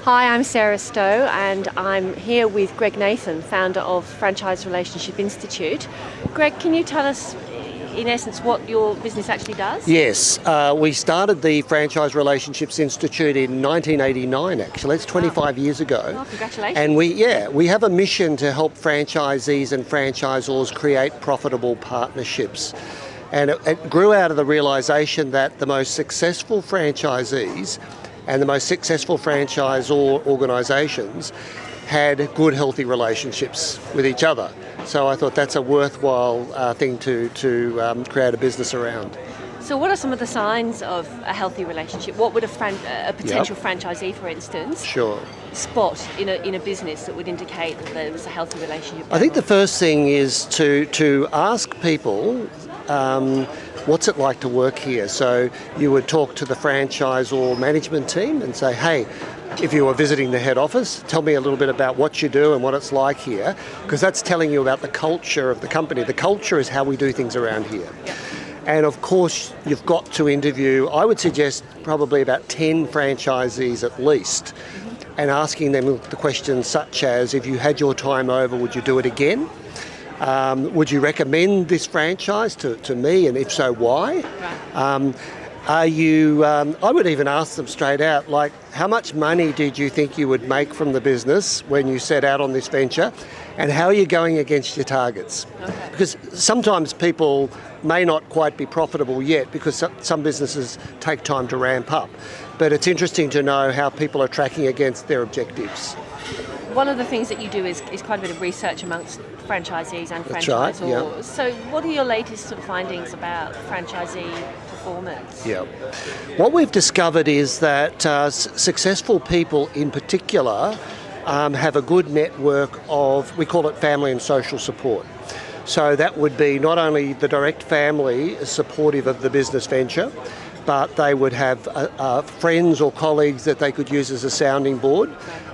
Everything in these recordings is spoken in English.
Hi, I'm Sarah Stowe and I'm here with Greg Nathan, founder of Franchise Relationship Institute. Greg, can you tell us in essence what your business actually does? Yes, we started the Franchise Relationships Institute in 1989 actually, it's 25 years ago. Oh, congratulations. And we have a mission to help franchisees and franchisors create profitable partnerships. And it grew out of the realisation that the most successful franchisees and the most successful franchisor organisations had good, healthy relationships with each other. So I thought that's a worthwhile thing to create a business around. So what are some of the signs of a healthy relationship? What would a potential franchisee, for instance, spot in a business that would indicate that there was a healthy relationship? I think the first thing is to ask people, what's it like to work here? So you would talk to the franchise or management team and say, hey, if you were visiting the head office, tell me a little bit about what you do and what it's like here, because that's telling you about the culture of the company. The culture is how we do things around here. Yeah. And of course, you've got to interview, I would suggest probably about 10 franchisees at least, and asking them the questions such as, if you had your time over, would you do it again? Would you recommend this franchise to me, and if so, why? Right. I would even ask them straight out, like, how much money did you think you would make from the business when you set out on this venture, and how are you going against your targets? Okay. Because sometimes people may not quite be profitable yet because some businesses take time to ramp up. But it's interesting to know how people are tracking against their objectives. One of the things that you do is quite a bit of research amongst franchisees and That's franchisors. right, yeah. So what are your latest sort of findings about franchisee performance? Yeah. What we've discovered is that successful people in particular have a good network of, we call it family and social support. So that would be not only the direct family supportive of the business venture, but they would have friends or colleagues that they could use as a sounding board.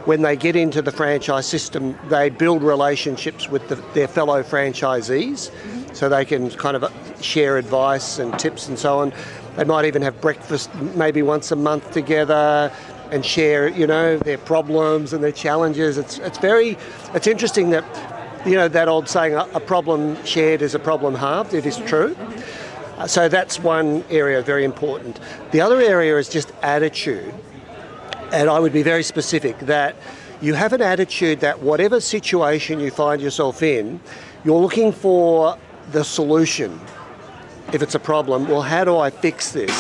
When they get into the franchise system, they build relationships with their fellow franchisees, so they can kind of share advice and tips and so on. They might even have breakfast maybe once a month together and share, their problems and their challenges. It's interesting that, that old saying, a problem shared is a problem halved. It is true. So that's one area very important. The other area is just attitude. And I would be very specific that you have an attitude that whatever situation you find yourself in, you're looking for the solution. If it's a problem, well, how do I fix this?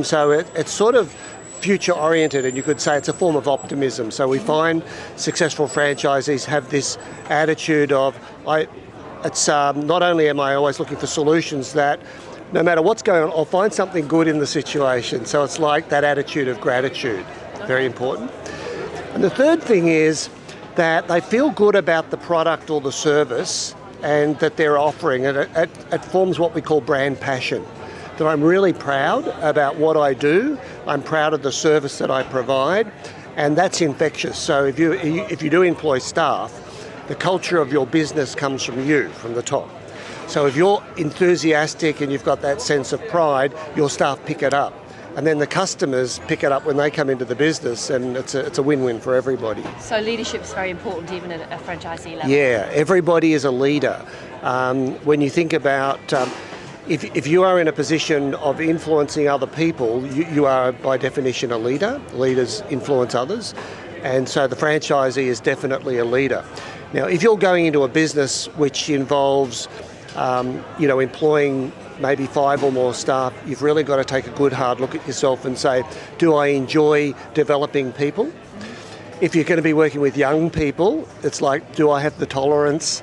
So it's sort of future oriented, and you could say it's a form of optimism. So we find successful franchisees have this attitude of, not only am I always looking for solutions, that no matter what's going on, I'll find something good in the situation. So it's like that attitude of gratitude, very important. And the third thing is that they feel good about the product or the service and that they're offering, and it forms what we call brand passion. That I'm really proud about what I do, I'm proud of the service that I provide, and that's infectious. So if you do employ staff, the culture of your business comes from you, from the top. So if you're enthusiastic and you've got that sense of pride, your staff pick it up. And then the customers pick it up when they come into the business, and it's a win-win for everybody. So leadership is very important even at a franchisee level? Yeah, everybody is a leader. When you think about, if you are in a position of influencing other people, you are by definition a leader. Leaders influence others. And so the franchisee is definitely a leader. Now, if you're going into a business which involves employing maybe 5 or more staff, you've really got to take a good hard look at yourself and say, do I enjoy developing people? If you're going to be working with young people, it's like, do I have the tolerance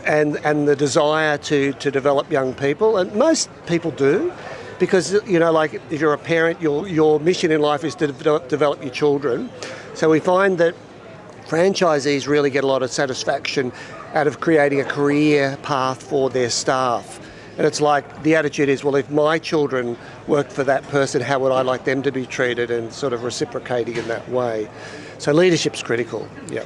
and the desire to develop young people? And most people do, because, like if you're a parent, your mission in life is to develop your children. So we find that franchisees really get a lot of satisfaction out of creating a career path for their staff. And it's like the attitude is, well, if my children worked for that person, how would I like them to be treated, and sort of reciprocating in that way. So leadership's critical, yeah.